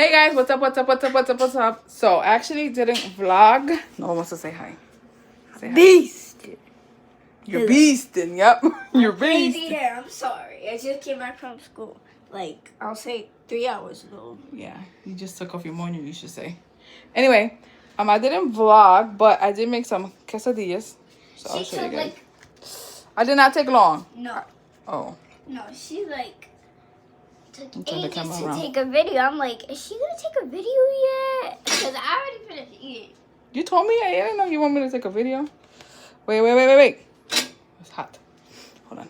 Hey guys, what's up, what's up, what's up, what's up, what's up? So, I actually didn't vlog. No one wants to say hi. Say hi. Beast. You're beasting, yep. You're beasting. Here, I'm sorry. I just came back from school. Like, I'll say 3 hours ago. Yeah, you just took off your morning, you should say. Anyway, I didn't vlog, but I did make some quesadillas. So I'll show you guys. I did not take long. No. Oh. No, she like took Turn the ages camera to around. take a video. I'm like, is she gonna take a video yet? Because I already finished eating. You told me? I didn't know you want me to take a video. Wait. It's hot. Hold on.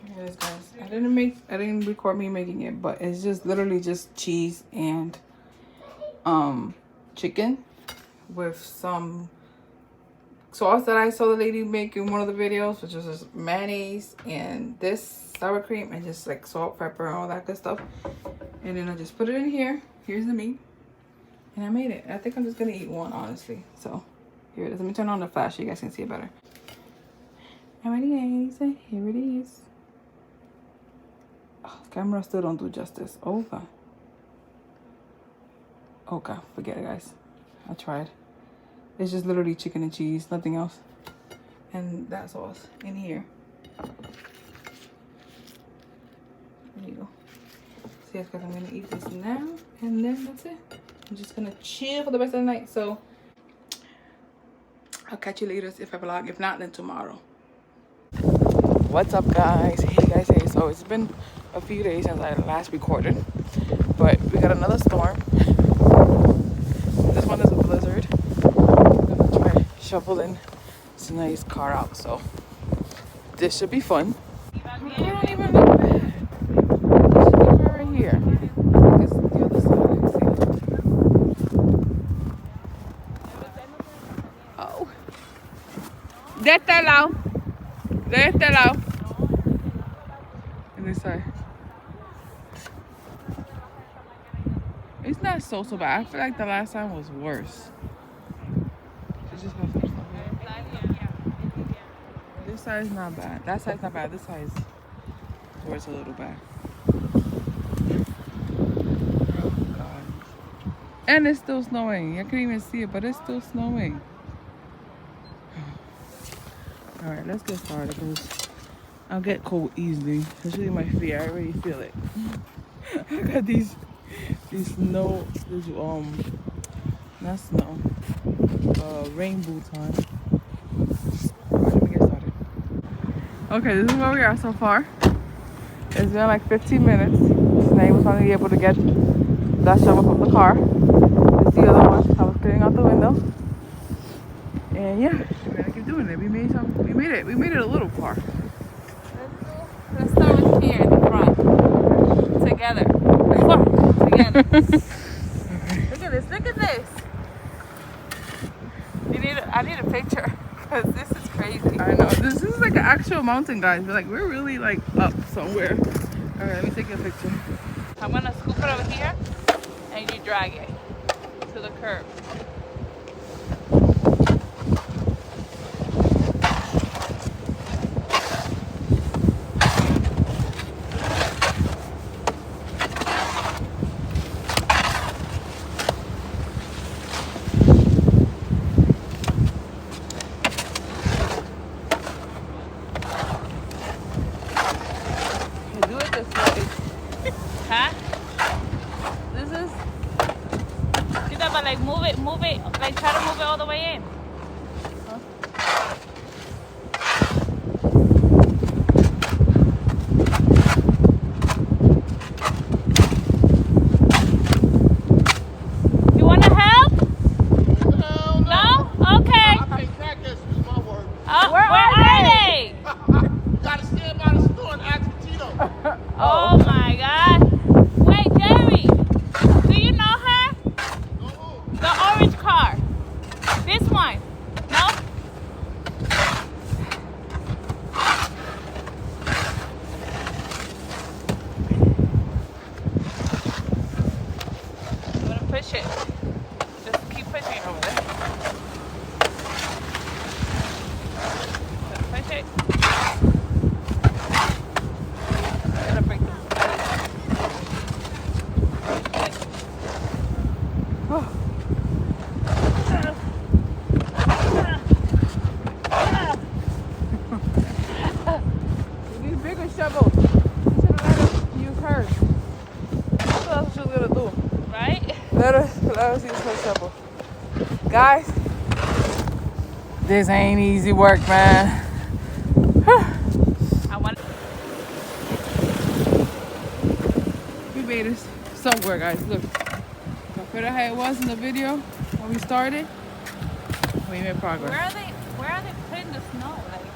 Here it is, guys. I didn't record me making it, but it's just literally just cheese and chicken with some sauce that I saw the lady make in one of the videos, which was just mayonnaise and this sour cream and just like salt, pepper, and all that good stuff. And then I just put it in here. Here's the meat. And I made it. I think I'm just gonna eat one, honestly. So here it is. Let me turn on the flash so you guys can see it better. Alrighty guys, here it is. Oh, camera still don't do justice. Oh god. Oh god, forget it guys. I tried. It's just literally chicken and cheese, nothing else. And that sauce in here. There you go. So yes guys, I'm gonna eat this now and then that's it. I'm just gonna chill for the rest of the night. So I'll catch you later if I vlog. If not, then tomorrow. What's up guys? Hey guys, hey. So it's been a few days since I last recorded. But we got another storm. This one is a blizzard. Shoveling Sina's car out, so this should be fun. I don't even look bad. This should be right here. This is the other side. Oh. De este lado. De este lado. And this side. It's not so bad. I feel like the last time was worse. It's just have some stuff. This side is not bad. That side's not bad. This side is where it's a little bad. Oh god. And it's still snowing. I can't even see it, but it's still snowing. Alright, let's get started because I'll get cold easily. Especially my feet. I already feel it. I got these snow, not snow, rain boots on. Alright, let me get started. Okay, this is where we are so far. It's been like 15 minutes. Today was finally able to get that shovel from the car. This is the other one. I was cleaning out the window. And yeah, we're gonna keep doing it. We made it a little far. Let's start with here in the front. Together. Together. Okay. Look at this. I need a picture because this is crazy. I know. This is like an actual mountain, guys. We're really like up somewhere. All right, let me take a picture. I'm gonna scoop it over here and you drag it to the curb. Huh? This is, but like move it, like try to move it all the way in. Huh? You want to help? No? Okay. I can't crack this, use my word. Where are they? You gotta stand by the store and ask Tito. Oh my God. Wait, Jerry, do you know her? The orange car. This one. No? I'm gonna push it. Just keep pushing it over there. Just push it. I'm gonna break this. shovel. You should have let her use hers. That's what she was gonna do. Right? Let us use her shovel. Guys, this ain't easy work, man. I want. We made it somewhere, guys. Look. Compared to how it was in the video when we started, we made progress. Where are they putting the snow? Like,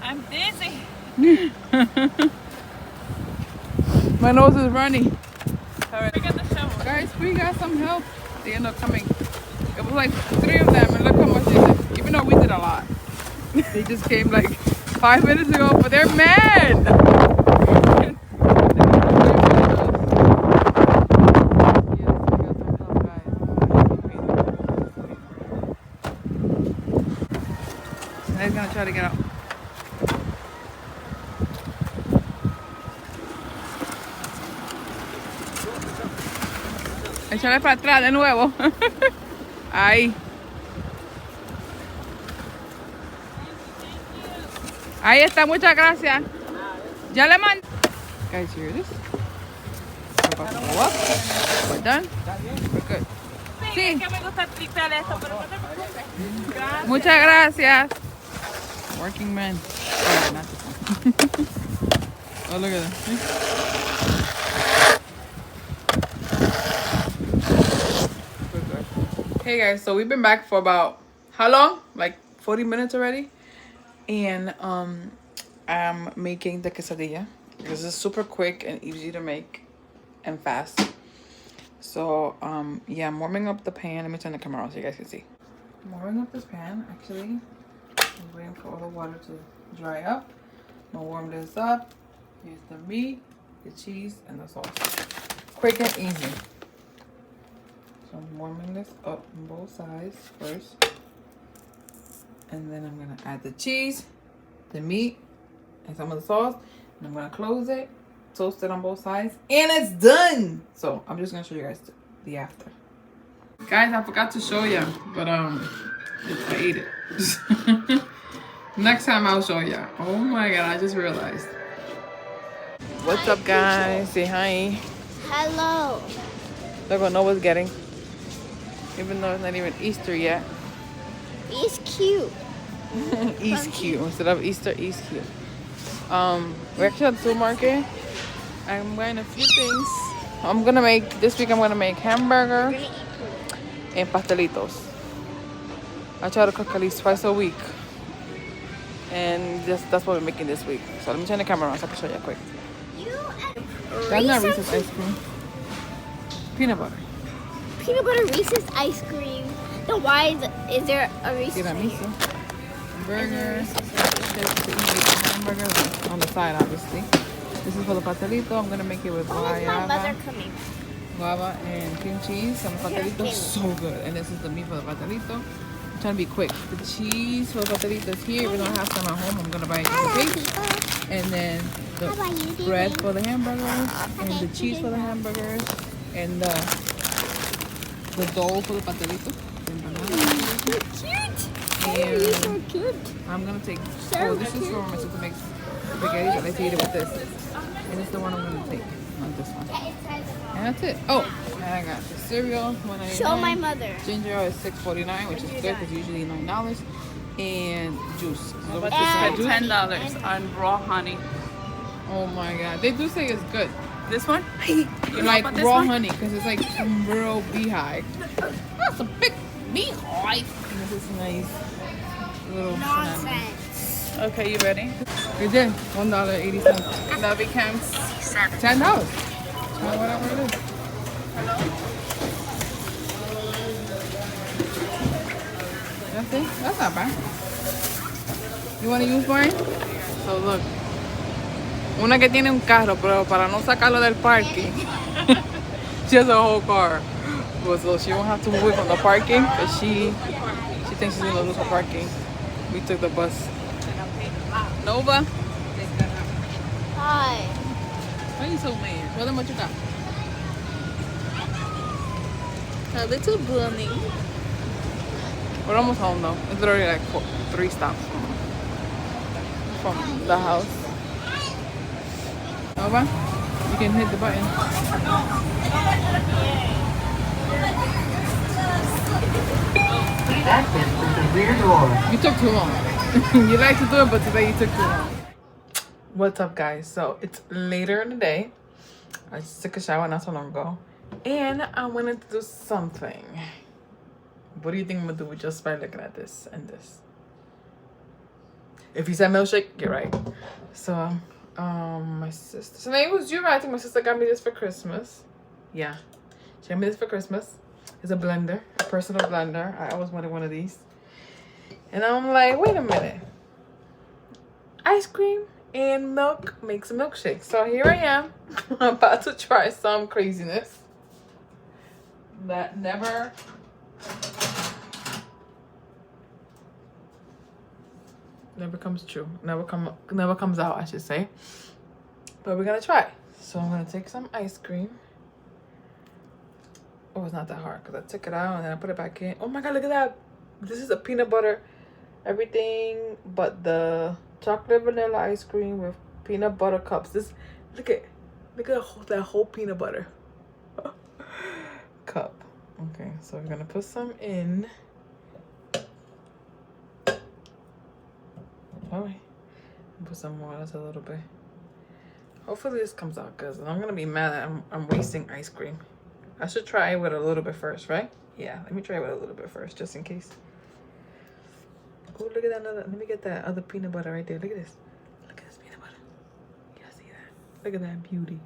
I'm dizzy. My nose is running. Alright, get the shovel. Guys, we got some help. They ended up coming. It was like 3 of them, and look how much they did. Even though we did a lot. They just came like 5 minutes ago, but they're mad. He's gonna try to get out. Échale para atrás de nuevo. Ahí. Ahí está, muchas gracias. Ya le mandé. Guys, hear this? We're about to go up. We're done. We're good. Sí, que me gusta tripear esto, pero no te preocupes. Gracias. Muchas gracias. Working man. Oh, not this one. Oh, look at that. Hey guys, so we've been back for about how long? Like 40 minutes already. And I'm making the quesadilla because it's super quick and easy to make and fast. So yeah, I'm warming up the pan. Let me turn the camera on so you guys can see. I'm warming up this pan actually. I'm waiting for all the water to dry up. I'm gonna warm this up. Here's the meat, the cheese, and the sauce. Quick and easy. So I'm warming this up on both sides first. And then I'm gonna add the cheese, the meat, and some of the sauce. And I'm gonna close it, toast it on both sides, and it's done! So I'm just gonna show you guys the after. Guys, I forgot to show you, but I ate it. Next time I'll show you. Oh my god, I just realized. What's up, guys? Say hi. Hello. Look what Noah's getting. Even though it's not even Easter yet. He's cute. East cute. Instead of Easter, East cute. We're actually at the supermarket. I'm buying a few things. This week I'm gonna make hamburger and pastelitos. I try to cook at least twice a week. And that's what we're making this week. So let me turn the camera on so I can show you quick. That's not Reese's ice cream. Peanut butter. Peanut butter Reese's ice cream. Then why is there a Reese's? Tiramisu. Burgers. Hamburger on the side, obviously. This is for the pastelito. I'm gonna make it with Oh, is my mother coming? guava and cream cheese. And the pastelito is so good. And this is the meat for the pastelito. I'm trying to be quick. The cheese for the pastelito is here. Even though I have some at home, I'm gonna buy it just in case. And then the bread for the hamburgers, and the cheese for the hamburgers, and the dough for the pastelito. Cute. And So cute. I'm gonna take. Oh, this is for my sister makes spaghetti, but I eat it with this. And it's the one I'm gonna take, not this one. And that's it. Oh, and I got the cereal, $1.99. Show my mother. Ginger ale is $6.49, which is good because usually $9. And juice. So But this this is is $10 on raw honey. Oh my god, they do say it's good. This one? Like about this raw one? honey, because it's like some real beehive. That's a big beehive. And this is nice little shenanigans. Nonsense. Okay, you ready? We did $1.80. That becomes $10. Whatever it is. That's it. That's not bad. You want to use mine? So look. Una que tiene un carro, pero para no sacarlo del parking. She has a whole car. Well, so she won't have to move it from the parking because she thinks she's gonna lose her parking. We took the bus. Nova. Hi. Why are you so mad? Tell them what you got. a little bunny. We're almost home though. It's literally like 3 stops. from the house. Over? You can hit the button. Exit through the rear door. You took too long. You like to do it, but today you took too long. What's up, guys? So it's later in the day. I just took a shower not so long ago. And I wanted to do something. What do you think I'm gonna do just by looking at this and this? If you said milkshake, you're right. So, my sister. So maybe it was you, right? I think my sister got me this for Christmas. Yeah, she got me this for Christmas. It's a blender, a personal blender. I always wanted one of these. And I'm like, wait a minute. Ice cream and milk makes a milkshake. So here I am. I'm about to try some craziness that never comes true. Never comes out, I should say. But we're gonna try. So I'm gonna take some ice cream. Oh, it's not that hard because I took it out and then I put it back in. Oh my god, look at that. This is a peanut butter, everything but the chocolate vanilla ice cream with peanut butter cups. This, look at that whole peanut butter cup. Okay, so we're gonna put some in. Alright, put some more. That's a little bit. Hopefully this comes out good. I'm gonna be mad that I'm wasting ice cream. I should try it with a little bit first, right? Yeah, let me try it with a little bit first, just in case. Oh, look at that other. Let me get that other peanut butter right there. Look at this. Look at this peanut butter. Y'all see that? Look at that beauty.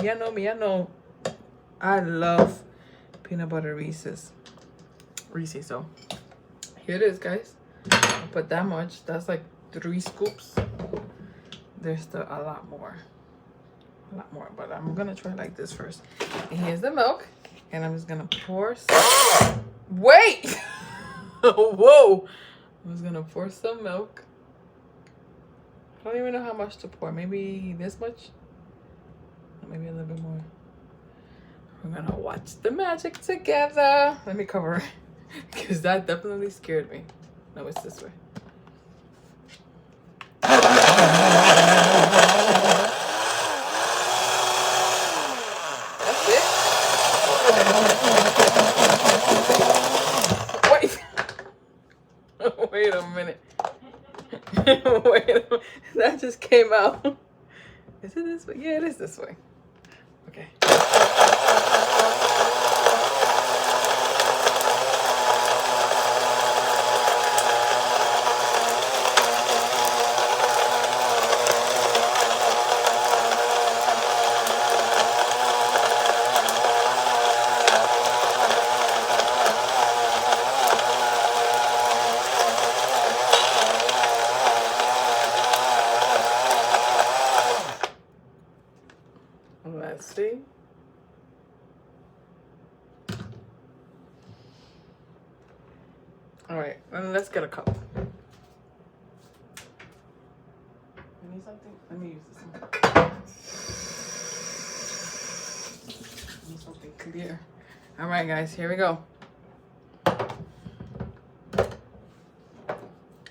Y'all know me. I know I love peanut butter Reese's. So here it is, guys. I'll put that much. That's like 3 scoops. There's still a lot more. But I'm gonna try like this first. And here's the milk. And I'm just gonna pour some. Wait! Whoa! I'm just gonna pour some milk. I don't even know how much to pour. Maybe this much? Or maybe a little bit more. We're gonna watch the magic together. Let me cover it. Because that definitely scared me. No, it's this way. That's it? Wait. Wait a minute. Wait a minute. That just came out. Is it this way? Yeah, it is this way. Okay. Let's see. All right, and let's get a cup. You need something? Let me use this one. I need something clear. All right, guys, here we go.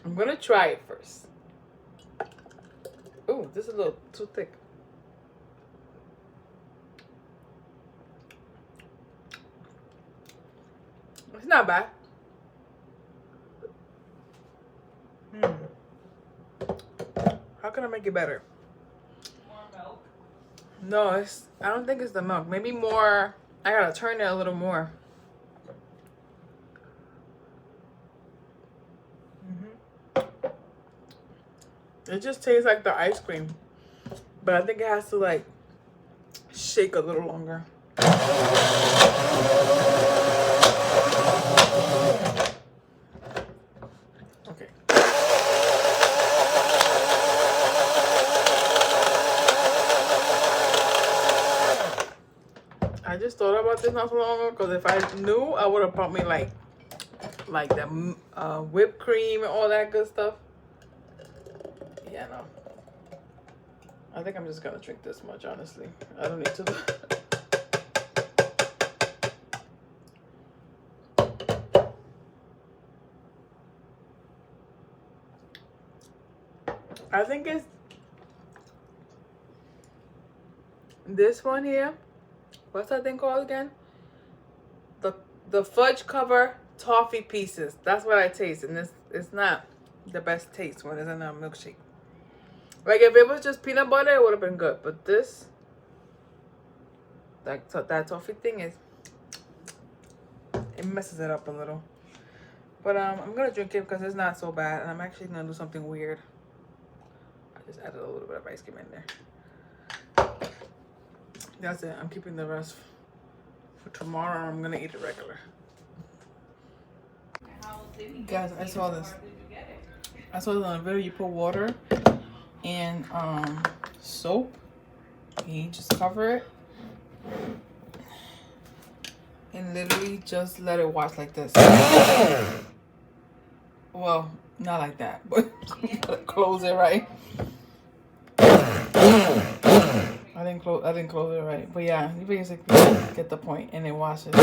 I'm gonna try it first. Oh, this is a little too thick. It's not bad. How can I make it better? More milk. No, I don't think it's the milk. Maybe more. I gotta turn it a little more. It just tastes like the ice cream, but I think it has to like shake a little longer. Okay. I just thought about this not so long ago because if I knew, I would have bought me like the whipped cream and all that good stuff. Yeah, no. I think I'm just gonna drink this much, honestly. I don't need to. I think it's this one here. What's that thing called again? The fudge cover toffee pieces. That's what I taste, and it's not the best taste when it's in a milkshake. Like if it was just peanut butter, it would have been good. But this, that toffee thing it messes it up a little. But I'm gonna drink it because it's not so bad, and I'm actually gonna do something weird. I just added a little bit of ice cream in there. That's it. I'm keeping the rest for tomorrow. I'm gonna eat it regular. Guys, I saw this. I saw this on a video. You put water and soap. You just cover it and literally just let it wash like this. Well, not like that, but close it right. I didn't close it right, but yeah, you basically get the point, and it washes.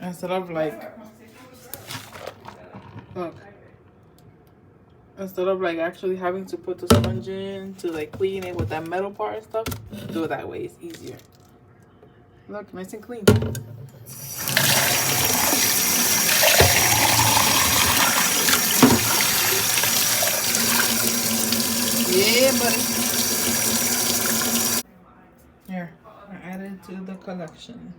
Instead of like, look. Instead of like actually having to put the sponge in to like clean it with that metal part and stuff, do it that way. It's easier. Look, nice and clean. Yeah, buddy. Here, I added to the collection.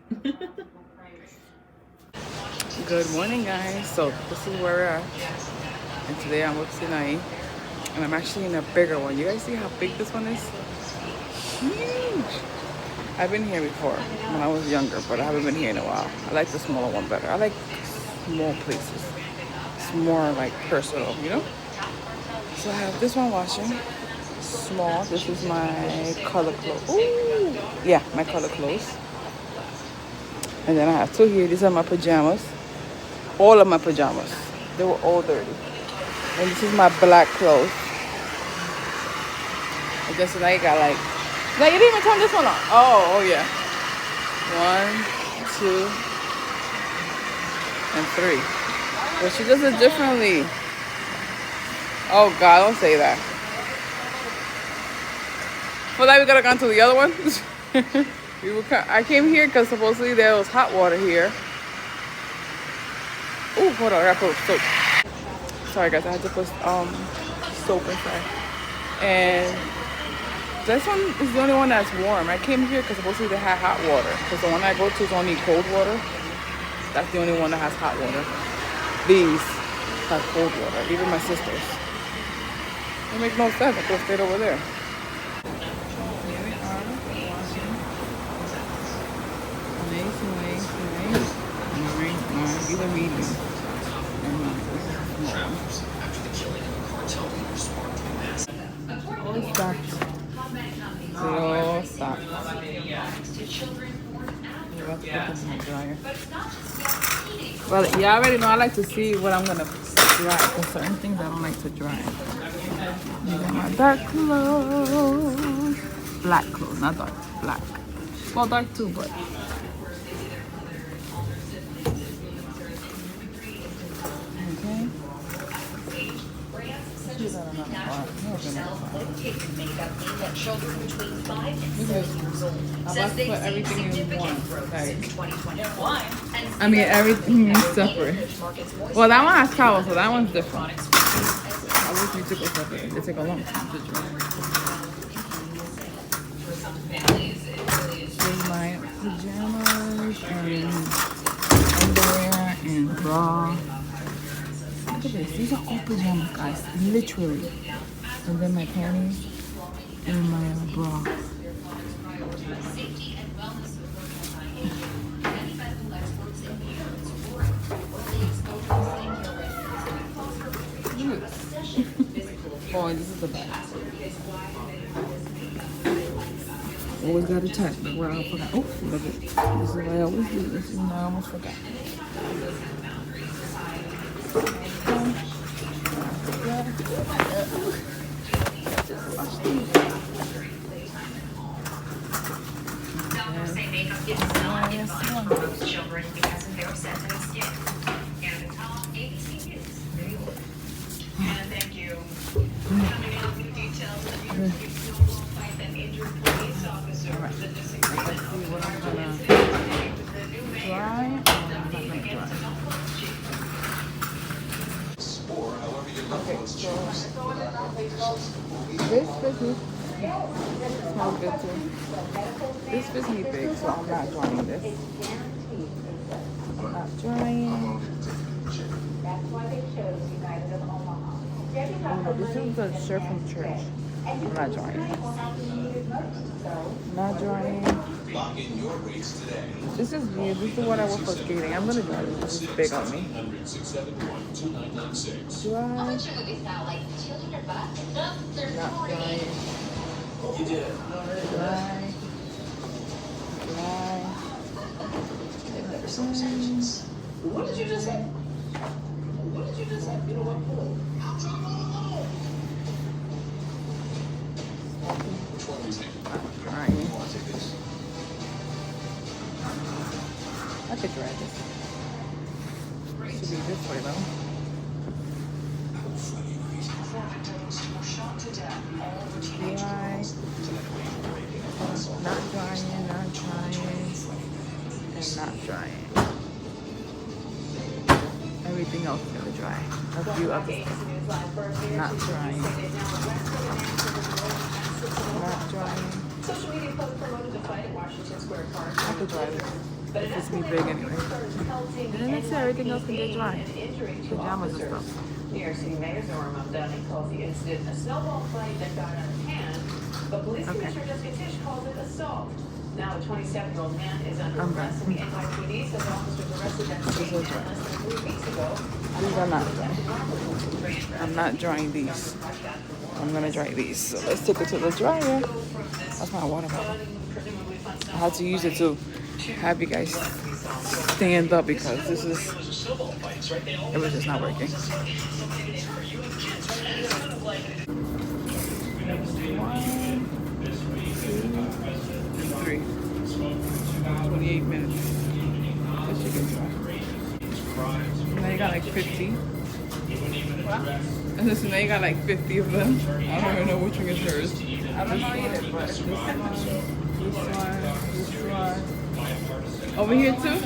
Good morning, guys. So this is where we're at. And today I'm with Sinai, and I'm actually in a bigger one. You guys see how big this one is? Huge! I've been here before when I was younger, but I haven't been here in a while. I like the smaller one better. I like small places. It's more like personal, you know? So I have this one washing. Small. This is my color clothes. Ooh! Yeah, my color clothes. And then I have two here. These are my pajamas. All of my pajamas. They were all dirty. And this is my black clothes. I guess now you got like... No, you didn't even turn this one on. Oh yeah. 1, 2, and 3. But she does it differently. Oh God, don't say that. Well, now we gotta go to the other one. I came here because supposedly there was hot water here. Oh, hold on, I gotta put soap. Sorry guys, I had to put soap inside. And this one is the only one that's warm. I came here because supposedly they had hot water. Because the one I go to is only cold water. That's the only one that has hot water. These have cold water, even my sister's. It makes no sense. I could have stayed over there. Here we are washing. Nice. And these are medium. All stacked. All stacked. Let's put this in the dryer. Well, you already know I like to see what I'm gonna dry, because certain things I don't like to dry. You got my dark clothes. Black clothes, not dark, black. Well, dark too, but. Okay. I like to put everything in one. Like, I mean, everything is separate. Well, that one has towels, so that one's different. I wish we took it separate. They take a long time to dry. Here's my pajamas and underwear and bra. Look at this. These are all pajamas, guys. Literally. And then my panties and my bra. Oh, and this is the bag. Always got to check, but where I forgot. Oh, look at it. This is what I always do. This is what I almost forgot. Doctors say makeup is not good for children because of their sensitive skin. Get a tall 80 Okay, so this fits me. Smells good too. This fits me big, so I'm not drying this. I'm not drying. Oh no, this is the shirt from church. I'm not drying. Not drying. This is weird. This is what I wore for skating. I'm gonna dry this. This is big on me. Dry. Not drying. Dry. Dry. What did you just say? What did you just say? You know what? Drying. I could dry this. Should be this way though. Dry. Not drying, not drying, and not drying. Everything else is gonna dry. A few others not drying. Not drying. Social media post promoted the fight at Washington Square Park. I could dry this. It's me big anyway. And then they say everything else can get dry. Pajamas and stuff. New York City Mayor Zora Mamdani calls the incident a snowball fight that got out of hand, but Police Commissioner Jessica Tisch calls it assault. Now a 27-year-old man is under arrest, and the NYPD says officers arrested that same man less than 3 weeks ago. These are not dry. I'm not drying these. I'm gonna dry these. So let's take it to the dryer. That's my water bottle. I had to use it to have you guys stand up because it was just not working. 1, 2, 3. 28 minutes. This should get dry. Now you got like 50. And listen, now you got like 50 of them. I don't even know which one is hers. I don't know either, but this one. Over here too?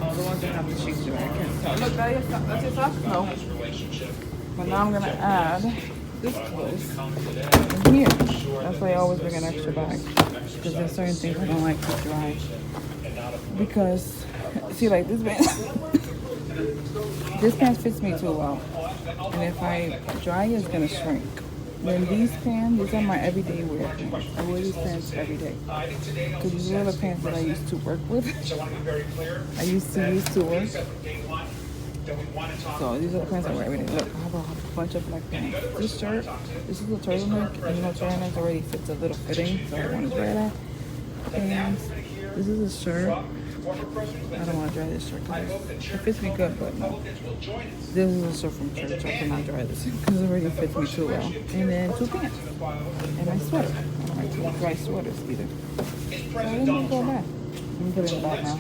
Oh, the ones that have the cheeks there, I can't tell. Look, that's your sock? No. But now I'm gonna add this close in here. That's why I always bring an extra bag. Because there's certain things I don't like to dry. Because, see, like this pants, this pants fits me too well. And if I dry it, it's gonna shrink. Then these pants, these are my everyday wear pants. I wear these pants every day. Because these are the pants that I used to work with. I used to use to work. So these are the pants I wear every day. Look, I have a bunch of black pants. This shirt, this is a turtleneck. And you know, turtlenecks already fits a little fitting. So I want to dry that. Pants. This is a shirt. I don't want to dry this shirt because it fits me good, but no. This is a shirt from church. I cannot dry this because it already fits me too well. And then 2 pants. And my sweater. I don't like to dry sweaters either. So let me go back. Let me put it in the bag now.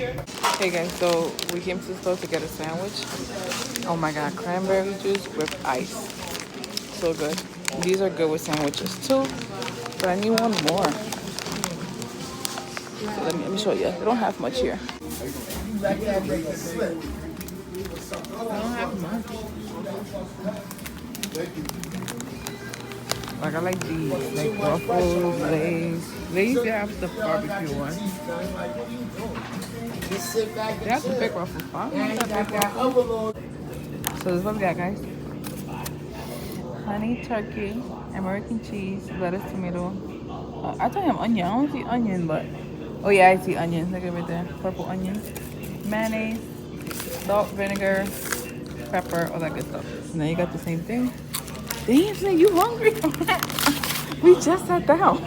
Hey guys, so we came to the store to get a sandwich. Oh my god, cranberry juice with ice. So good. These are good with sandwiches too. But I need one more. So let me show you. They don't have much here. They don't have much. Like I like these, like Ruffles, Lay's. Lay's, they have the barbecue one. They have the big Ruffles. I don't know if that's big Ruffles. So this is what we got, guys. Honey turkey, American cheese, lettuce, tomato. I told him onion. I don't see onion, but oh yeah, I see onion. Look at it right there. Purple onion. Mayonnaise, salt, vinegar, pepper, all that good stuff. And then you got the same thing. Damn, so you hungry? We just sat down.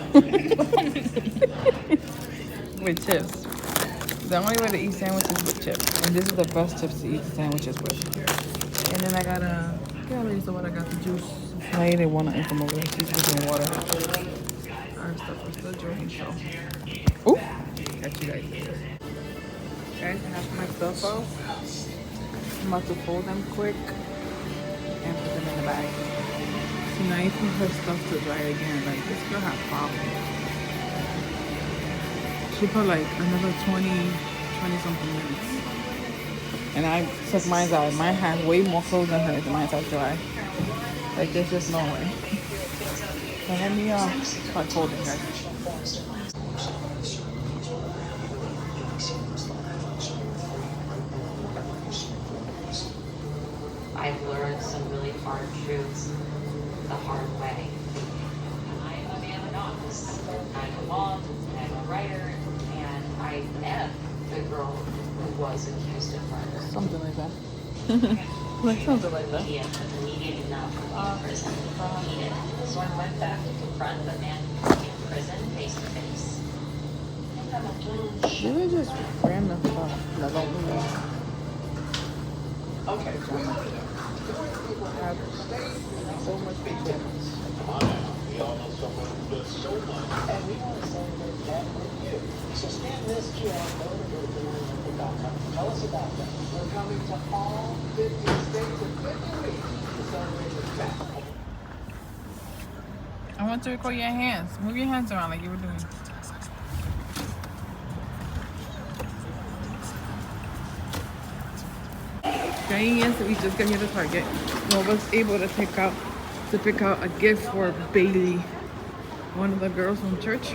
With chips. The only way to eat sandwiches with chips. And this is the best chips to eat sandwiches with. And then I got so what I got the juice. I didn't want to from over there. She's drinking water. Our stuff is still drying, so. Oop. Catch you guys later. Guys, I have my stuff out. I'm about to fold them quick and put them in the bag. So now you put her stuff to dry again. Like, this girl had problems. She put like another 20 something minutes. And I took mine out. Mine has way more clothes than hers, and mine's out dry. Like, there's just no way. So let me start folding, guys. I've learned some really hard truths the hard way. I'm a man in office. I'm a mom, I'm a writer, and I met the girl who was accused of murder. Something like that. Like something like that. Immediate enough in prison. Needed. So I went back to confront the man in prison face to face. They were just random stuff. Like, Okay. have so much patience. Come on now. We all know someone who does so much. And we want to celebrate that with you. So scan this QR code or go to DeLorean.com. Tell us about them. We're coming to all 50 states in 50 weeks to celebrate the best. I want to record your hands. Move your hands around like you were doing. Yes, we just got here to Target. No one was able to pick out a gift for Bailey. One of the girls from church.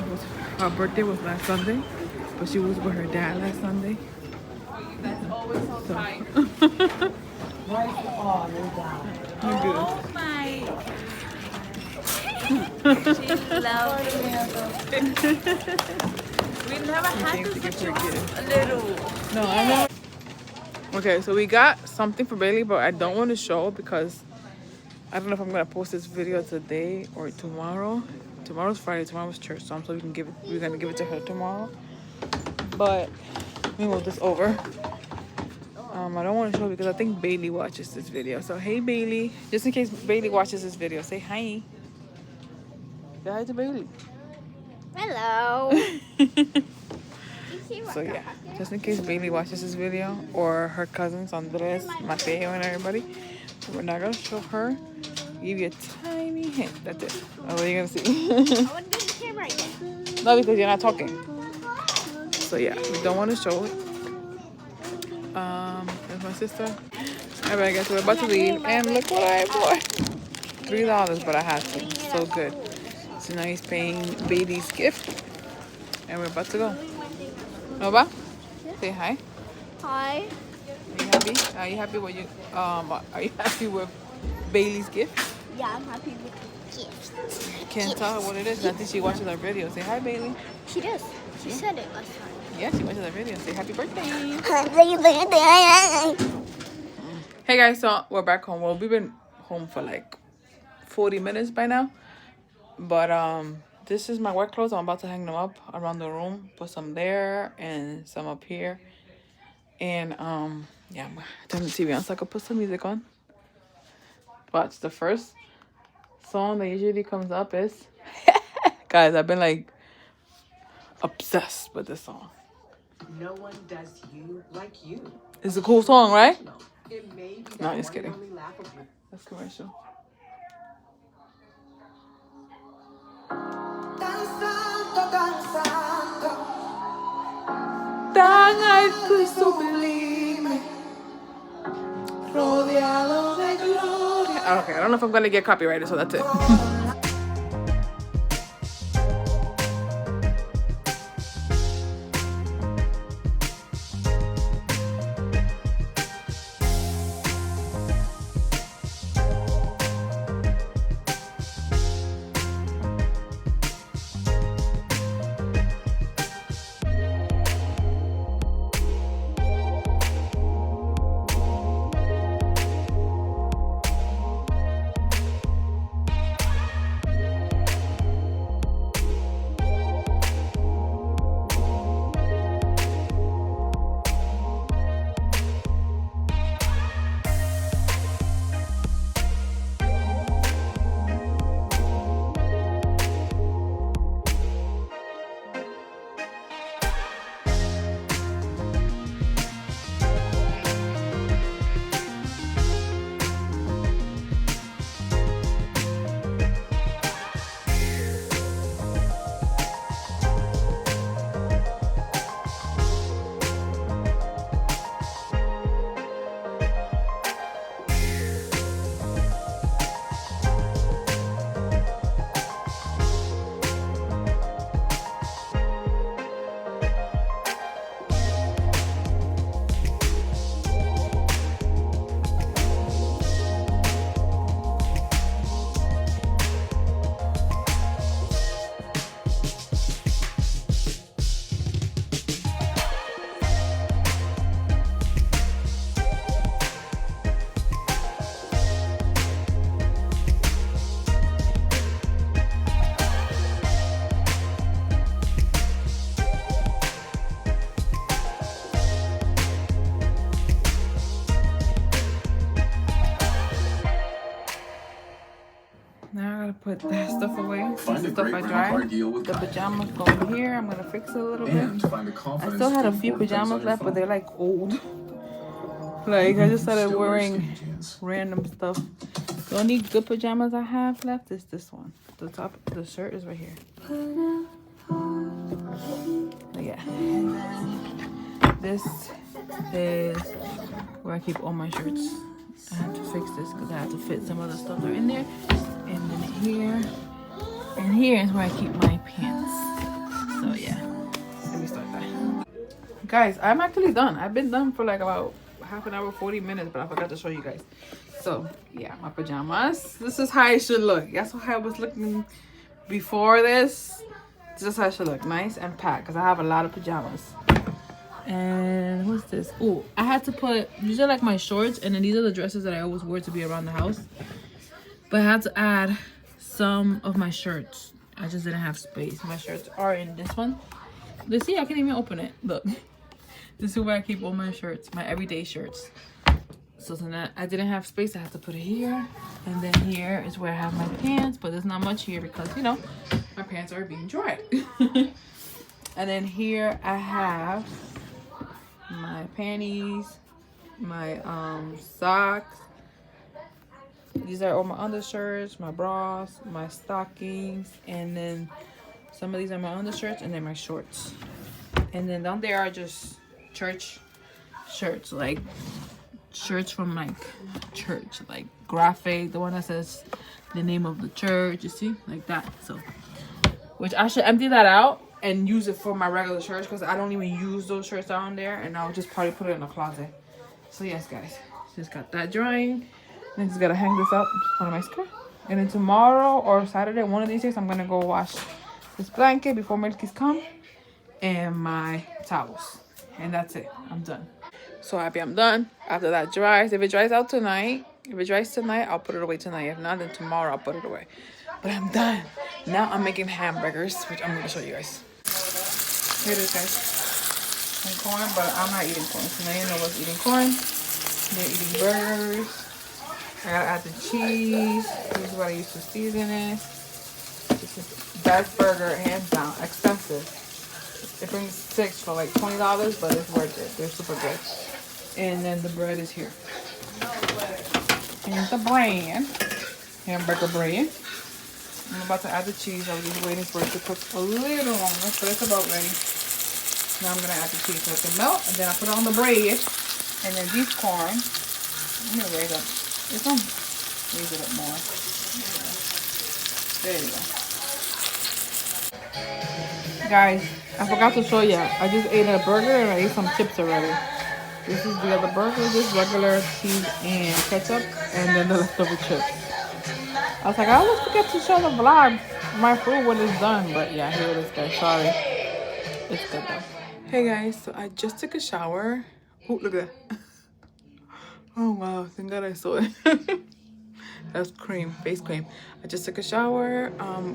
Her birthday was last Sunday, but she was with her dad last Sunday. That's always so tight. Oh, you're good. Oh my. She loves it. We never had to get a little. No, I know. Okay, so we got something for Bailey, but I don't want to show because I don't know if I'm gonna post this video today or tomorrow. Tomorrow's Friday, tomorrow's church, so we're gonna give it to her tomorrow. But let me move this over. I don't want to show because I think Bailey watches this video. So hey Bailey, just in case Bailey watches this video, say hi. Say hi to Bailey. Hello. So yeah, just in case Bailey watches this video or her cousins Andres, Mateo, and everybody, we're not gonna show her. Give you a tiny hint. That's it. That's what you're gonna see. I want to do the camera again. No, because you're not talking. So yeah, we don't want to show it. There's my sister. Alright guys, we're about to leave, and look what I bought. $3, but I had to. So good. So now he's paying Bailey's gift, and we're about to go. Nova, say hi. Hi. Are you happy? Are you happy with Are you happy with Bailey's gift? Yeah, I'm happy with the gift. Can't tell her what it is. I think she watches our video. Say hi, Bailey. She does. She said it last time. Yeah, she watches our video. Say happy birthday. Happy birthday. Hey guys, so we're back home. Well, we've been home for like 40 minutes by now. But this is my work clothes. I'm about to hang them up around the room. Put some there and some up here. And yeah, I'm gonna turn the TV on so I can put some music on. Watch, the first song that usually comes up is guys, I've been like obsessed with this song. No one does you like you. It's a cool song, right? It may be No, that just one kidding. and only laughable. That's commercial. Tan alto y sublime, rodeado de gloria. Okay, I don't know if I'm gonna get copyrighted, so that's it. put that stuff away. Find This a is stuff great I rental dry. car deal with The Kayak. pajamas go in here. I'm gonna fix it a little And bit. find the I confidence still had a to few import things pajamas on your left, but phone. they're like old. Like I just started Still wear wearing skinny jeans. random stuff. The only good pajamas I have left is this one. The top, the shirt is right here. Yeah. And then this is where I keep all my shirts. I have to fix this because I have to fit some other stuff that are in there. And then here, and here is where I keep my pants. So yeah, let me start that. Guys, I'm actually done. I've been done for like about half an hour, 40 minutes, but I forgot to show you guys. So yeah, my pajamas. This is how it should look. That's how I was looking before this. This is how it should look. Nice and packed because I have a lot of pajamas. And what's this? Oh, I had to put, these are like my shorts, and then these are the dresses that I always wear to be around the house. But I had to add some of my shirts. I just didn't have space. My shirts are in this one. Let's see, I can't even open it. Look, this is where I keep all my shirts, my everyday shirts. So since I didn't have space, I had to put it here. And then here is where I have my pants, but there's not much here because, you know, my pants are being dried. And then here I have my panties, my socks. These are all my undershirts, my bras, my stockings, and then some of these are my undershirts, and then my shorts. And then down there are just church shirts, like shirts from like church, like graphic, the one that says the name of the church, you see, like that. So, which I should empty that out and use it for my regular shirts because I don't even use those shirts down there, and I'll just probably put it in the closet. So yes, guys, just got that drying. Then just gotta hang this up on my skirt. And then tomorrow or Saturday, one of these days, I'm gonna go wash this blanket before Milky's come and my towels. And that's it. I'm done. So happy I'm done. After that dries, if it dries out tonight, if it dries tonight, I'll put it away tonight. If not, then tomorrow I'll put it away. But I'm done. Now I'm making hamburgers, which I'm gonna show you guys. Here it is, guys. And corn, but I'm not eating corn. So now you know what's eating corn. They're eating burgers. I gotta add the cheese. This is what I use to season it. This is best burger, hands down. Expensive. It brings 6 for like $20, but it's worth it. They're super good. And then the bread is here. Here's the bread. Hamburger bread. I'm about to add the cheese. I was just waiting for it to cook a little longer, but it's about ready. Now I'm gonna add the cheese so it can melt, and then I put it on the bread. And then these corn, I'm gonna raise up. It's gonna raise it up more. There you go. Guys, I forgot to show you. I just ate a burger and I ate some chips already. This is the other burger, just regular cheese and ketchup, and then the leftover chips. I was like, I always forget to show the vlog my food when it's done, but yeah, here it is, guys. Sorry. It's good though. Hey guys, so I just took a shower. Oh, look at that. Oh wow, thank God I saw it. That's cream, face cream. I just took a shower.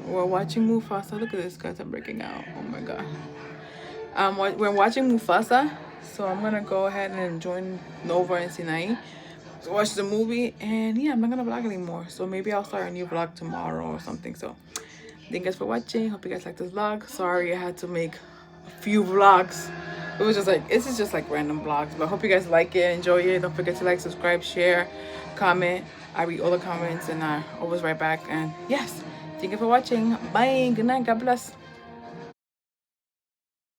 We're watching Mufasa. Look at this, guys, I'm breaking out. Oh my God. We're watching Mufasa, so I'm gonna go ahead and join Nova and Sinai to watch the movie. And yeah, I'm not gonna vlog anymore, so maybe I'll start a new vlog tomorrow or something. So thank you guys for watching. Hope you guys like this vlog. Sorry I had to make a few vlogs. It was just like, this is just like random vlogs, but I hope you guys like it, enjoy it. Don't forget to like, subscribe, share, comment. I read all the comments and I always write back. And yes, thank you for watching. Bye. Good night. God bless.